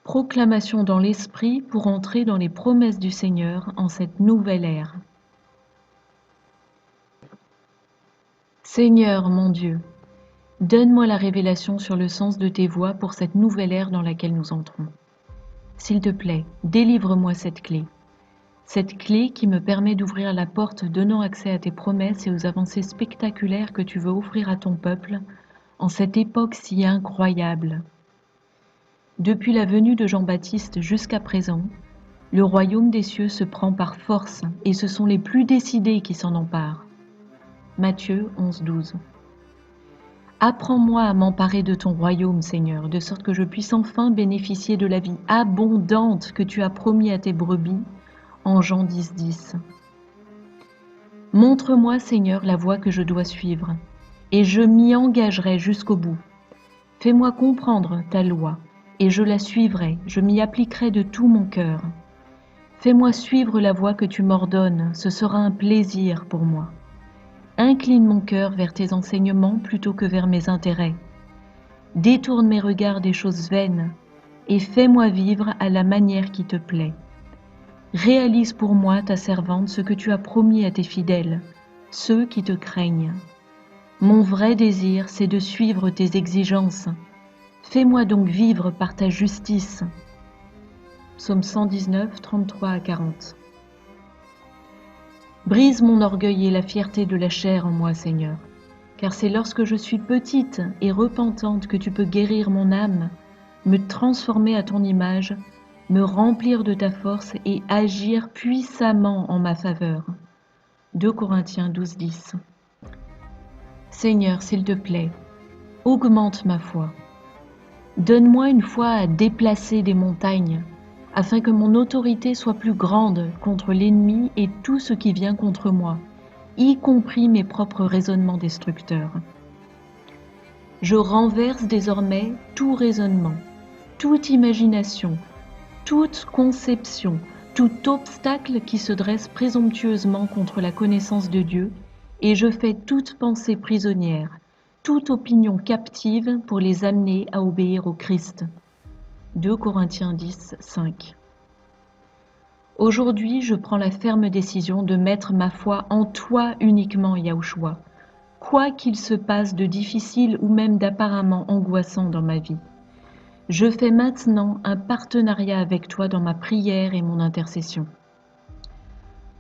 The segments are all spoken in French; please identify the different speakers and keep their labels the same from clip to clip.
Speaker 1: Proclamation dans l'esprit pour entrer dans les promesses du Seigneur en cette nouvelle ère. Seigneur mon Dieu, donne-moi la révélation sur le sens de tes voies pour cette nouvelle ère dans laquelle nous entrons. S'il te plaît, délivre-moi cette clé qui me permet d'ouvrir la porte donnant accès à tes promesses et aux avancées spectaculaires que tu veux offrir à ton peuple en cette époque si incroyable. Depuis la venue de Jean-Baptiste jusqu'à présent, le royaume des cieux se prend par force et ce sont les plus décidés qui s'en emparent. Matthieu 11,12. Apprends-moi à m'emparer de ton royaume, Seigneur, de sorte que je puisse enfin bénéficier de la vie abondante que tu as promis à tes brebis en Jean 10,10. Montre-moi, Seigneur, la voie que je dois suivre, et je m'y engagerai jusqu'au bout. Fais-moi comprendre ta loi, et je la suivrai, je m'y appliquerai de tout mon cœur. Fais-moi suivre la voie que tu m'ordonnes, ce sera un plaisir pour moi. Incline mon cœur vers tes enseignements plutôt que vers mes intérêts. Détourne mes regards des choses vaines, et fais-moi vivre à la manière qui te plaît. Réalise pour moi, ta servante, ce que tu as promis à tes fidèles, ceux qui te craignent. Mon vrai désir, c'est de suivre tes exigences. Fais-moi donc vivre par ta justice. Psaume 119, 33 à 40. Brise mon orgueil et la fierté de la chair en moi, Seigneur, car c'est lorsque je suis petite et repentante que tu peux guérir mon âme, me transformer à ton image, me remplir de ta force et agir puissamment en ma faveur. 2 Corinthiens 12, 10. Seigneur, s'il te plaît, augmente ma foi. Donne-moi une foi à déplacer des montagnes, afin que mon autorité soit plus grande contre l'ennemi et tout ce qui vient contre moi, y compris mes propres raisonnements destructeurs. Je renverse désormais tout raisonnement, toute imagination, toute conception, tout obstacle qui se dresse présomptueusement contre la connaissance de Dieu, et je fais toute pensée prisonnière, toute opinion captive pour les amener à obéir au Christ. 2 Corinthiens 10, 5. Aujourd'hui, je prends la ferme décision de mettre ma foi en toi uniquement, Yahushua, quoi qu'il se passe de difficile ou même d'apparemment angoissant dans ma vie. Je fais maintenant un partenariat avec toi dans ma prière et mon intercession.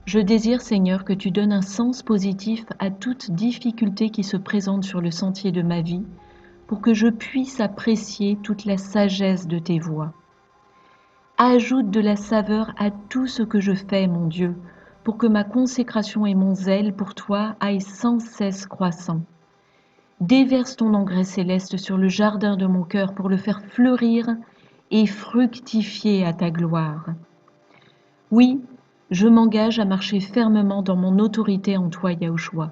Speaker 1: Je désire, Seigneur, que tu donnes un sens positif à toute difficulté qui se présente sur le sentier de ma vie, pour que je puisse apprécier toute la sagesse de tes voies. Ajoute de la saveur à tout ce que je fais, mon Dieu, pour que ma consécration et mon zèle pour toi aillent sans cesse croissant. Déverse ton engrais céleste sur le jardin de mon cœur pour le faire fleurir et fructifier à ta gloire. Oui, je m'engage à marcher fermement dans mon autorité en toi, Yahushua,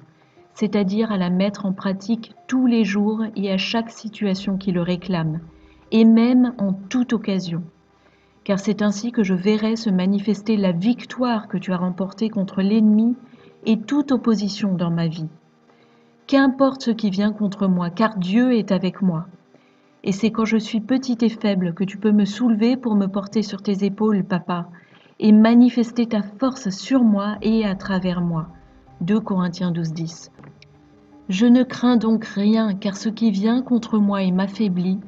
Speaker 1: c'est-à-dire à la mettre en pratique tous les jours et à chaque situation qui le réclame, et même en toute occasion. Car c'est ainsi que je verrai se manifester la victoire que tu as remportée contre l'ennemi et toute opposition dans ma vie. Qu'importe ce qui vient contre moi, car Dieu est avec moi. Et c'est quand je suis petite et faible que tu peux me soulever pour me porter sur tes épaules, papa, et manifester ta force sur moi et à travers moi. 2 Corinthiens 12, 10. Je ne crains donc rien, car ce qui vient contre moi et m'affaiblit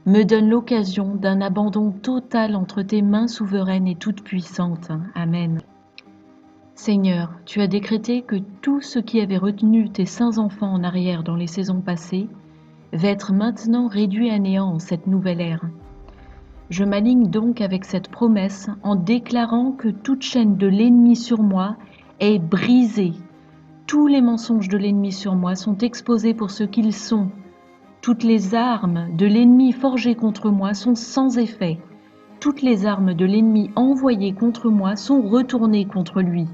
Speaker 1: me donne l'occasion d'un abandon total entre tes mains souveraines et toutes puissantes. Amen. Seigneur, tu as décrété que tout ce qui avait retenu tes saints enfants en arrière dans les saisons passées va être maintenant réduit à néant en cette nouvelle ère. Je m'aligne donc avec cette promesse en déclarant que toute chaîne de l'ennemi sur moi est brisée. Tous les mensonges de l'ennemi sur moi sont exposés pour ce qu'ils sont. Toutes les armes de l'ennemi forgées contre moi sont sans effet. Toutes les armes de l'ennemi envoyées contre moi sont retournées contre lui.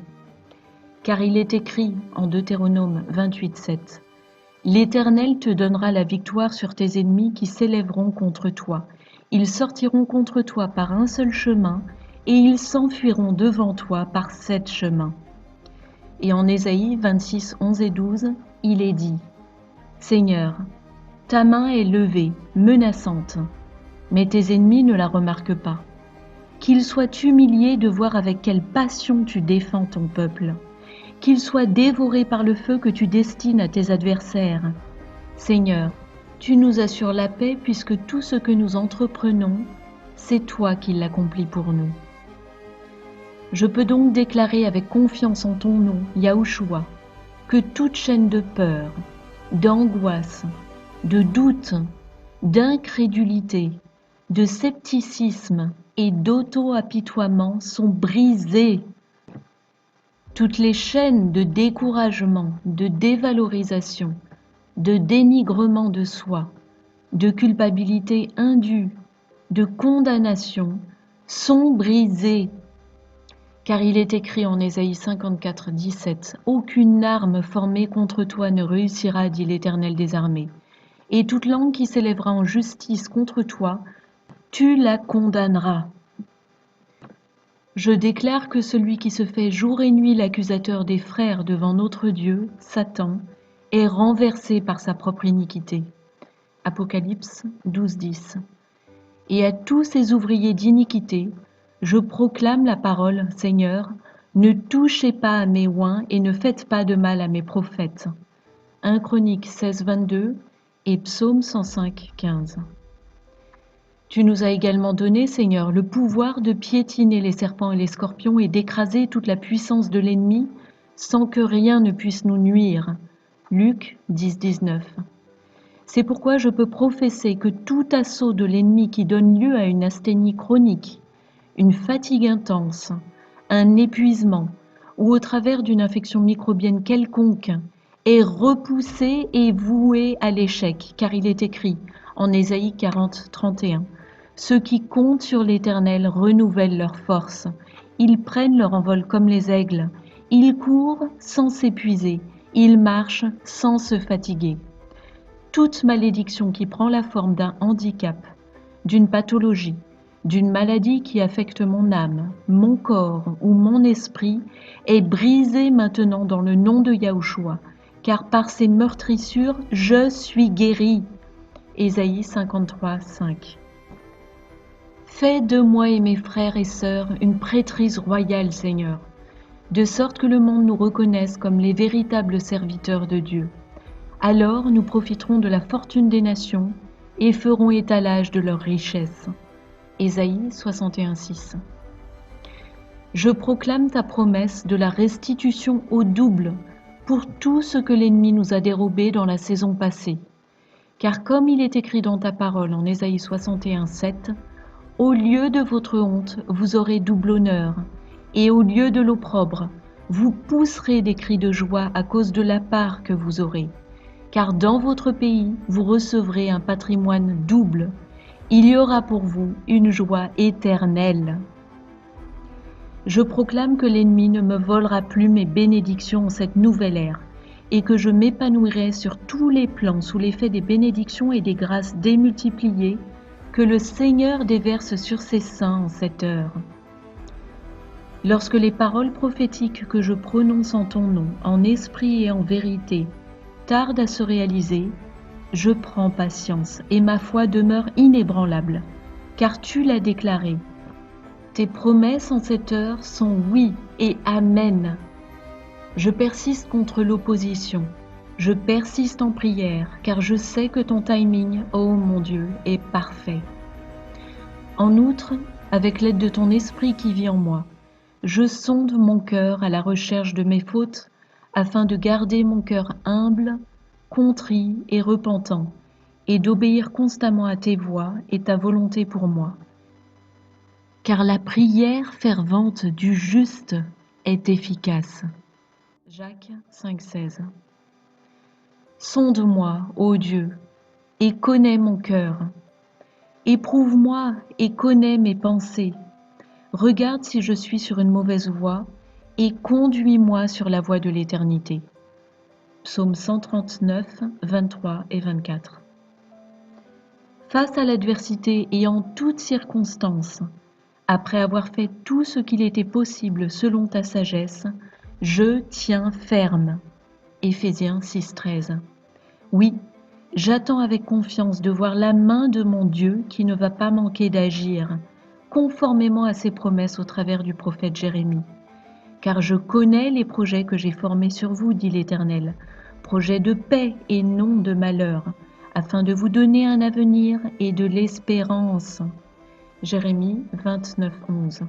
Speaker 1: Car il est écrit en Deutéronome 28, 7, « L'Éternel te donnera la victoire sur tes ennemis qui s'élèveront contre toi. Ils sortiront contre toi par un seul chemin, et ils s'enfuiront devant toi par 7 chemins. » Et en Ésaïe 26, 11 et 12, il est dit, « Seigneur, ta main est levée, menaçante. mais tes ennemis ne la remarquent pas. Qu'ils soient humiliés de voir avec quelle passion tu défends ton peuple. Qu'ils soient dévorés par le feu que tu destines à tes adversaires. Seigneur, tu nous assures la paix puisque tout ce que nous entreprenons, c'est toi qui l'accomplis pour nous. Je peux donc déclarer avec confiance en ton nom, Yahushua, que toute chaîne de peur, d'angoisse, de doute, d'incrédulité, de scepticisme et d'auto-apitoiement sont brisées. Toutes les chaînes de découragement, de dévalorisation, de dénigrement de soi, de culpabilité indue, de condamnation sont brisées. Car il est écrit en Ésaïe 54, 17, « Aucune arme formée contre toi ne réussira, dit l'Éternel des armées. Et toute langue qui s'élèvera en justice contre toi, tu la condamneras. » Je déclare que celui qui se fait jour et nuit l'accusateur des frères devant notre Dieu, Satan, est renversé par sa propre iniquité. Apocalypse 12, 10. Et à tous ces ouvriers d'iniquité, je proclame la parole, Seigneur, ne touchez pas à mes oins et ne faites pas de mal à mes prophètes. 1 Chroniques 16, 22 et Psaume 105, 15. Tu nous as également donné, Seigneur, le pouvoir de piétiner les serpents et les scorpions et d'écraser toute la puissance de l'ennemi sans que rien ne puisse nous nuire. Luc 10, 19. C'est pourquoi je peux professer que tout assaut de l'ennemi qui donne lieu à une asthénie chronique, une fatigue intense, un épuisement ou au travers d'une infection microbienne quelconque est repoussé et voué à l'échec, car il est écrit en Ésaïe 40, 31. Ceux qui comptent sur l'Éternel renouvellent leurs forces. Ils prennent leur envol comme les aigles. Ils courent sans s'épuiser. Ils marchent sans se fatiguer. Toute malédiction qui prend la forme d'un handicap, d'une pathologie, d'une maladie qui affecte mon âme, mon corps ou mon esprit est brisée maintenant dans le nom de Yahushua, car par ses meurtrissures, je suis guéri. Ésaïe 53, 5. Fais de moi et mes frères et sœurs une prêtrise royale, Seigneur, de sorte que le monde nous reconnaisse comme les véritables serviteurs de Dieu. Alors nous profiterons de la fortune des nations et ferons étalage de leurs richesses. Ésaïe 61, 6. Je proclame ta promesse de la restitution au double pour tout ce que l'ennemi nous a dérobé dans la saison passée. Car comme il est écrit dans ta parole en Ésaïe 61, 7, « Au lieu de votre honte, vous aurez double honneur, et au lieu de l'opprobre, vous pousserez des cris de joie à cause de la part que vous aurez. Car dans votre pays, vous recevrez un patrimoine double. Il y aura pour vous une joie éternelle. » Je proclame que l'ennemi ne me volera plus mes bénédictions en cette nouvelle ère, et que je m'épanouirai sur tous les plans sous l'effet des bénédictions et des grâces démultipliées que le Seigneur déverse sur ses saints en cette heure. Lorsque les paroles prophétiques que je prononce en ton nom, en esprit et en vérité, tardent à se réaliser, je prends patience et ma foi demeure inébranlable, car tu l'as déclaré. Tes promesses en cette heure sont oui et amen. Je persiste contre l'opposition. Je persiste en prière, car je sais que ton timing, ô mon Dieu, est parfait. En outre, avec l'aide de ton esprit qui vit en moi, je sonde mon cœur à la recherche de mes fautes, afin de garder mon cœur humble, contrit et repentant, et d'obéir constamment à tes voies et ta volonté pour moi. Car la prière fervente du juste est efficace. Jacques 5,16. Sonde-moi, ô Dieu, et connais mon cœur. Éprouve-moi et connais mes pensées. Regarde si je suis sur une mauvaise voie et conduis-moi sur la voie de l'éternité. Psaume 139, 23 et 24. Face à l'adversité et en toutes circonstances, après avoir fait tout ce qu'il était possible selon ta sagesse, je tiens ferme. Éphésiens 6, 13. Oui, J'attends avec confiance de voir la main de mon Dieu qui ne va pas manquer d'agir, conformément à ses promesses au travers du prophète Jérémie. Car je connais les projets que j'ai formés sur vous, dit l'Éternel, projets de paix et non de malheur, afin de vous donner un avenir et de l'espérance. Jérémie 29, 11.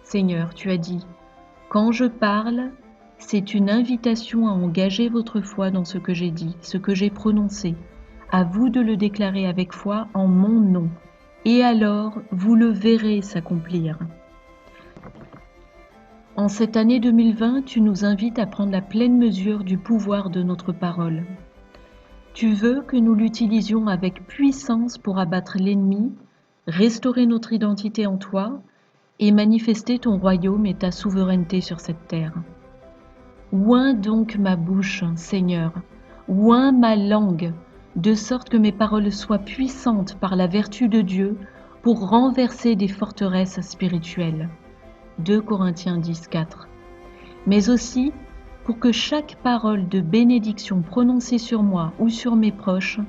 Speaker 1: Seigneur, tu as dit, quand je parle, c'est une invitation à engager votre foi dans ce que j'ai dit, ce que j'ai prononcé. À vous de le déclarer avec foi en mon nom, et alors vous le verrez s'accomplir. En cette année 2020, tu nous invites à prendre la pleine mesure du pouvoir de notre parole. Tu veux que nous l'utilisions avec puissance pour abattre l'ennemi, restaurer notre identité en toi et manifester ton royaume et ta souveraineté sur cette terre. Oins donc ma bouche, Seigneur, oins ma langue, de sorte que mes paroles soient puissantes par la vertu de Dieu pour renverser des forteresses spirituelles. 2 Corinthiens 10, 4. Mais aussi pour que chaque parole de bénédiction prononcée sur moi ou sur mes proches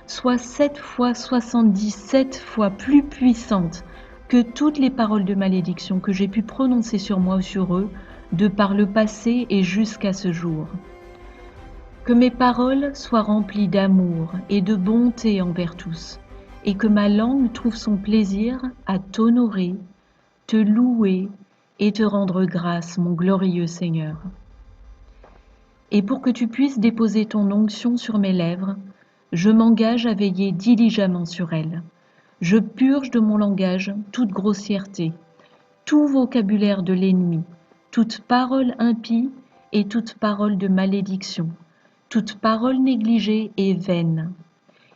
Speaker 1: soit 7 fois 77 fois plus puissante que toutes les paroles de malédiction que j'ai pu prononcer sur moi ou sur eux de par le passé et jusqu'à ce jour. Que mes paroles soient remplies d'amour et de bonté envers tous, et que ma langue trouve son plaisir à t'honorer, te louer et te rendre grâce, mon glorieux Seigneur. Et pour que tu puisses déposer ton onction sur mes lèvres, je m'engage à veiller diligemment sur elles. Je purge de mon langage toute grossièreté, tout vocabulaire de l'ennemi, toute parole impie et toute parole de malédiction, toute parole négligée et vaine.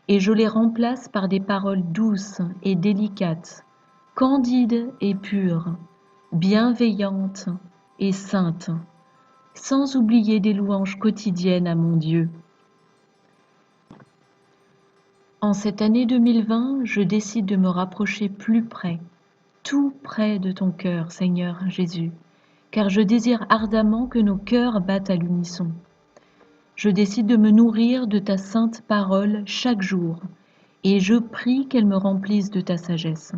Speaker 1: Et je les remplace par des paroles douces et délicates, candides et pures, bienveillantes et saintes, sans oublier des louanges quotidiennes à mon Dieu. En cette année 2020, je décide de me rapprocher plus près, tout près de ton cœur, Seigneur Jésus, car je désire ardemment que nos cœurs battent à l'unisson. Je décide de me nourrir de ta sainte parole chaque jour, et je prie qu'elle me remplisse de ta sagesse.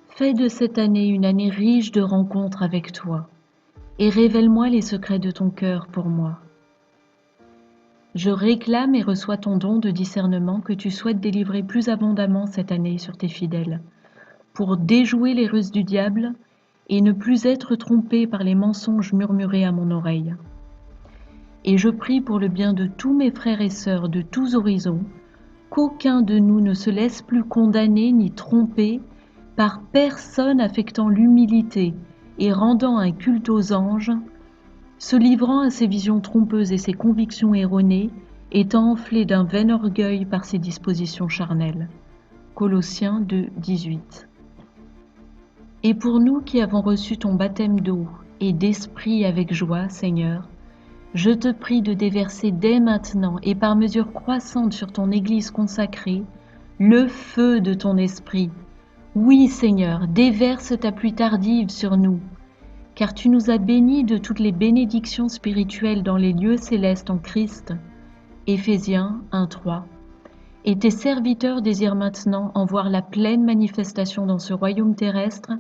Speaker 1: Fais de cette année une année riche de rencontres avec toi, et révèle-moi les secrets de ton cœur pour moi. Je réclame et reçois ton don de discernement que tu souhaites délivrer plus abondamment cette année sur tes fidèles, pour déjouer les ruses du diable et ne plus être trompé par les mensonges murmurés à mon oreille. Et je prie pour le bien de tous mes frères et sœurs de tous horizons, qu'aucun de nous ne se laisse plus condamner ni tromper par personne affectant l'humilité et rendant un culte aux anges, se livrant à ses visions trompeuses et ses convictions erronées, étant enflé d'un vain orgueil par ses dispositions charnelles. Colossiens 2, 18. Et pour nous qui avons reçu ton baptême d'eau et d'esprit avec joie, Seigneur, je te prie de déverser dès maintenant et par mesure croissante sur ton Église consacrée le feu de ton esprit. Oui, Seigneur, déverse ta pluie tardive sur nous, car tu nous as bénis de toutes les bénédictions spirituelles dans les lieux célestes en Christ. Éphésiens 1, 3. Et tes serviteurs désirent maintenant en voir la pleine manifestation dans ce royaume terrestre,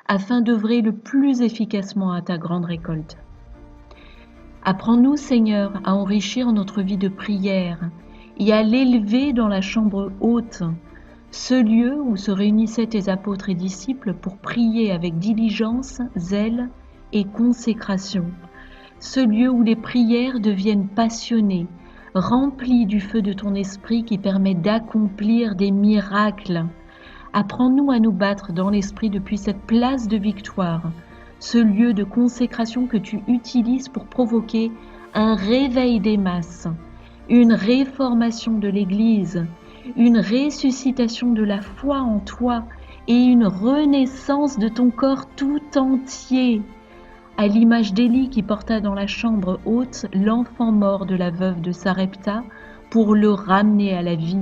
Speaker 1: afin d'œuvrer le plus efficacement à ta grande récolte. Apprends-nous, Seigneur, à enrichir notre vie de prière et à l'élever dans la chambre haute, ce lieu où se réunissaient tes apôtres et disciples pour prier avec diligence, zèle et consécration, ce lieu où les prières deviennent passionnées, remplies du feu de ton esprit qui permet d'accomplir des miracles. Apprends-nous à nous battre dans l'esprit depuis cette place de victoire, ce lieu de consécration que tu utilises pour provoquer un réveil des masses, une réformation de l'Église, une ressuscitation de la foi en toi et une renaissance de ton corps tout entier, à l'image d'Élie qui porta dans la chambre haute l'enfant mort de la veuve de Sarepta pour le ramener à la vie.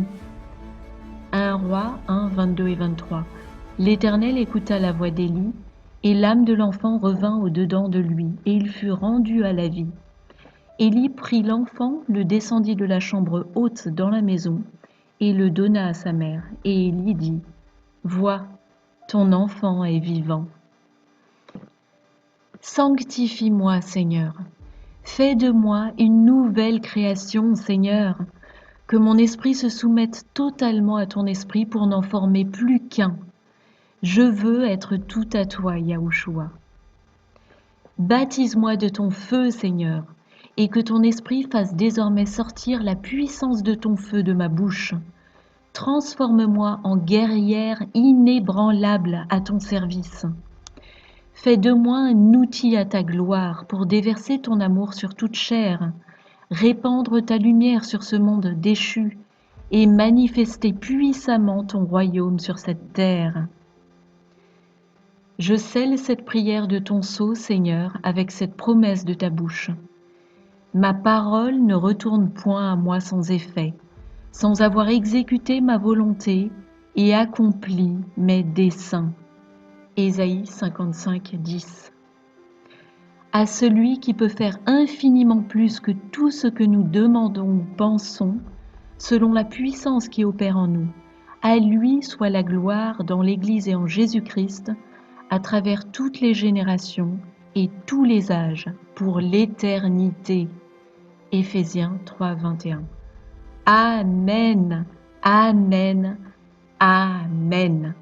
Speaker 1: 1 Roi 1, 22 et 23. L'Éternel écouta la voix d'Élie, et l'âme de l'enfant revint au-dedans de lui, et il fut rendu à la vie. Élie prit l'enfant, le descendit de la chambre haute dans la maison, et le donna à sa mère. Et Élie dit, « Vois, ton enfant est vivant. » Sanctifie-moi, Seigneur. Fais de moi une nouvelle création, Seigneur. Que mon esprit se soumette totalement à ton esprit pour n'en former plus qu'un. Je veux être tout à toi, Yahushua. Baptise-moi de ton feu, Seigneur, et que ton esprit fasse désormais sortir la puissance de ton feu de ma bouche. Transforme-moi en guerrière inébranlable à ton service. Fais de moi un outil à ta gloire pour déverser ton amour sur toute chair, répandre ta lumière sur ce monde déchu et manifester puissamment ton royaume sur cette terre. Je scelle cette prière de ton sceau, Seigneur, avec cette promesse de ta bouche. Ma parole ne retourne point à moi sans effet, sans avoir exécuté ma volonté et accompli mes desseins. Ésaïe 55, 10. À celui qui peut faire infiniment plus que tout ce que nous demandons ou pensons, selon la puissance qui opère en nous, à lui soit la gloire dans l'Église et en Jésus-Christ, à travers toutes les générations et tous les âges, pour l'éternité. Éphésiens 3, 21. Amen, Amen, Amen.